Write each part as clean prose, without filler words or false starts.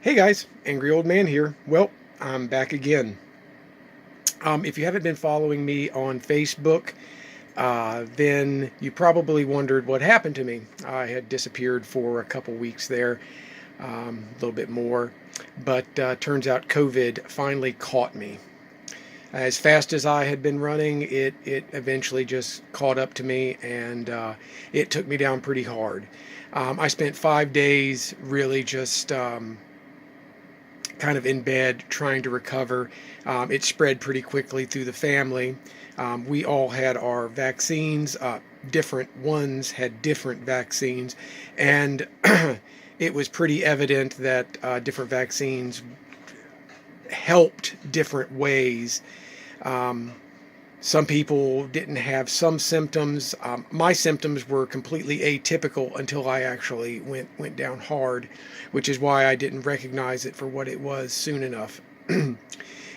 Hey guys, Angry Old Man here. Well, I'm back again. If you haven't been following me on Facebook, then you probably wondered what happened to me. I had disappeared for a couple weeks there, a little bit more, but turns out COVID finally caught me. As fast as I had been running, it eventually just caught up to me, and it took me down pretty hard. I spent 5 days really just kind of in bed trying to recover. It spread pretty quickly through the family. We all had our vaccines. Different ones had different vaccines, and it was pretty evident that different vaccines helped different ways. Um, some people didn't have some symptoms. My symptoms were completely atypical until I actually went down hard, which is why I didn't recognize it for what it was soon enough. In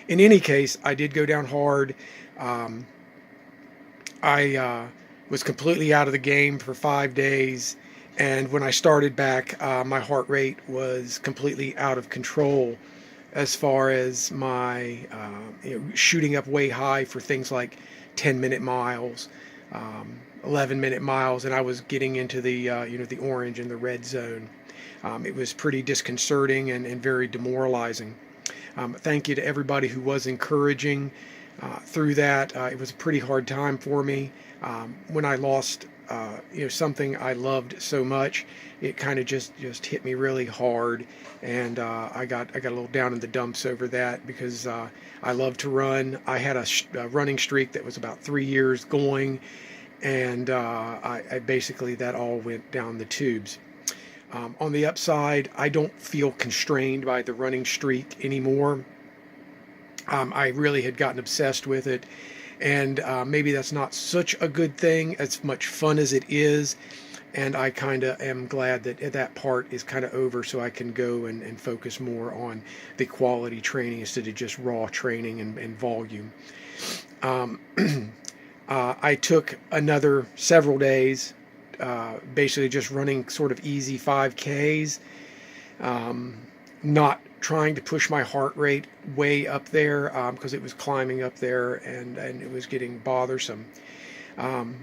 any case, I did go down hard. Um, I was completely out of the game for 5 days, and when I started back, my heart rate was completely out of control as far as my shooting up way high for things like 10-minute miles, 11-minute miles, and I was getting into the the orange and the red zone. It was pretty disconcerting and very demoralizing. Thank you to everybody who was encouraging through that. It was a pretty hard time for me. When I lost something I loved so much, it kind of just hit me really hard, and I got a little down in the dumps over that because I love to run. I had a running streak that was about 3 years going, and I basically that all went down the tubes. On the upside, I don't feel constrained by the running streak anymore. I really had gotten obsessed with it, and maybe that's not such a good thing, as much fun as it is. And I kind of am glad that that part is kind of over, so I can go and focus more on the quality training instead of just raw training and volume. Um, I took another several days, basically just running sort of easy 5Ks, not trying to push my heart rate way up there because it was climbing up there and it was getting bothersome.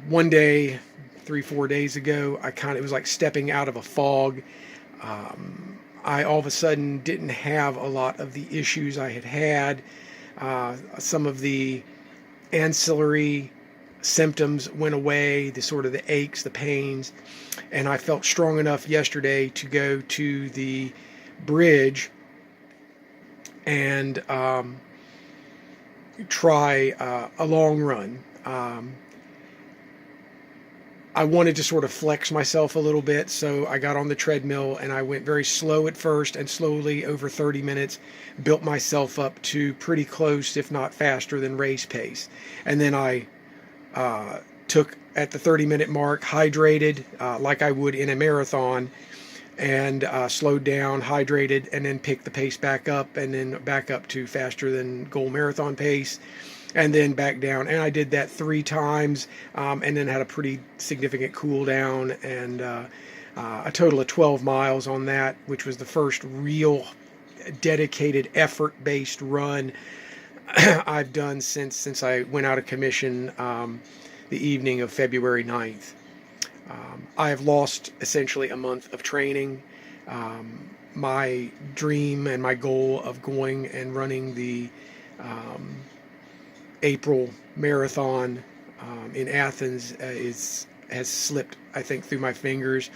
One day, 3, 4 days ago, it was like stepping out of a fog. I all of a sudden didn't have a lot of the issues I had had. Some of the ancillary symptoms went away, the sort of the aches, the pains, and I felt strong enough yesterday to go to the bridge and try a long run. I wanted to sort of flex myself a little bit, so I got on the treadmill and I went very slow at first, and slowly over 30 minutes built myself up to pretty close, if not faster than race pace. And then I took at the 30-minute mark, hydrated like I would in a marathon, and slowed down, hydrated, and then picked the pace back up, and then back up to faster than goal marathon pace, and then back down. And I did that 3 times, and then had a pretty significant cool down, and a total of 12 miles on that, which was the first real dedicated effort-based run I've done since I went out of commission the evening of February 9th. I have lost essentially a month of training. My dream and my goal of going and running the April marathon in Athens has slipped, I think, through my fingers.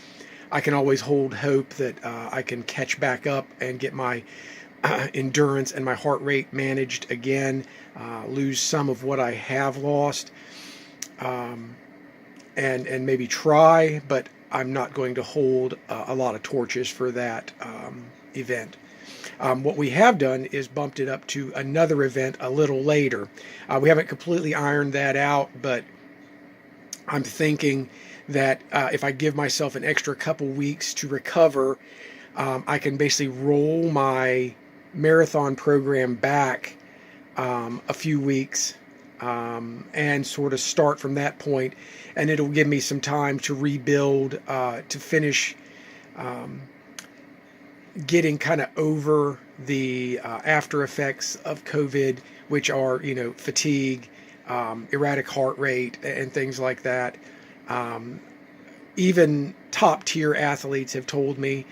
I can always hold hope that I can catch back up and get my endurance and my heart rate managed again, lose some of what I have lost. And maybe try, but I'm not going to hold a lot of torches for that event. What we have done is bumped it up to another event a little later. We haven't completely ironed that out, but I'm thinking that if I give myself an extra couple weeks to recover, I can basically roll my marathon program back a few weeks, and sort of start from that point, and it'll give me some time to rebuild, to finish getting kind of over the after effects of COVID, which are, fatigue, erratic heart rate, and things like that. Um, Even top tier athletes have told me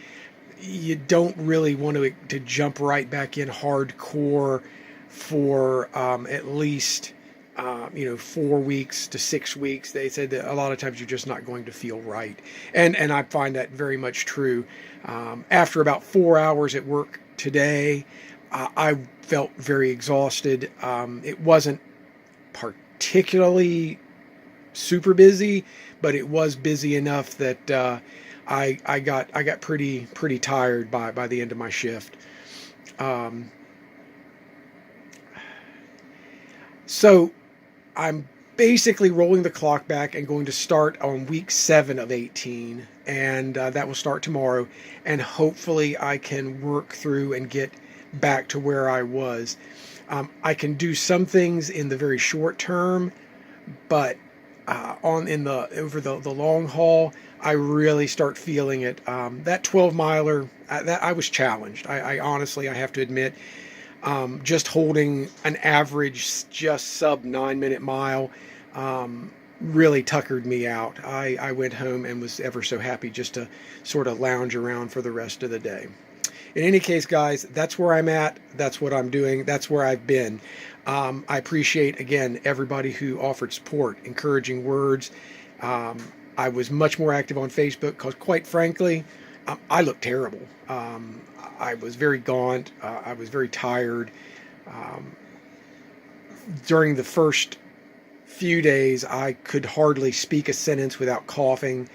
you don't really want to jump right back in hardcore for at least 4 weeks to 6 weeks. They said that a lot of times you're just not going to feel right, and I find that very much true. After about 4 hours at work today, I felt very exhausted. It wasn't particularly super busy, but it was busy enough that I got pretty tired by the end of my shift. Um, so I'm basically rolling the clock back and going to start on week 7 of 18, and that will start tomorrow. And hopefully, I can work through and get back to where I was. I can do some things in the very short term, but on in the over the long haul, I really start feeling it. That 12 miler, that I was challenged. I honestly, I have to admit, just holding an average, just sub 9 minute mile, really tuckered me out. I went home and was ever so happy just to sort of lounge around for the rest of the day. In any case, guys, that's where I'm at. That's what I'm doing. That's where I've been. I appreciate, again, everybody who offered support, encouraging words. I was much more active on Facebook because, quite frankly, I looked terrible. I was very gaunt. I was very tired. Um, During the first few days, I could hardly speak a sentence without coughing.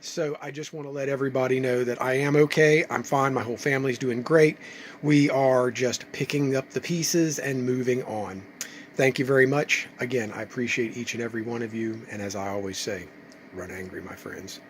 So I just want to let everybody know that I am okay. I'm fine. My whole family's doing great. We are just picking up the pieces and moving on. Thank you very much. Again, I appreciate each and every one of you. And as I always say, run angry, my friends.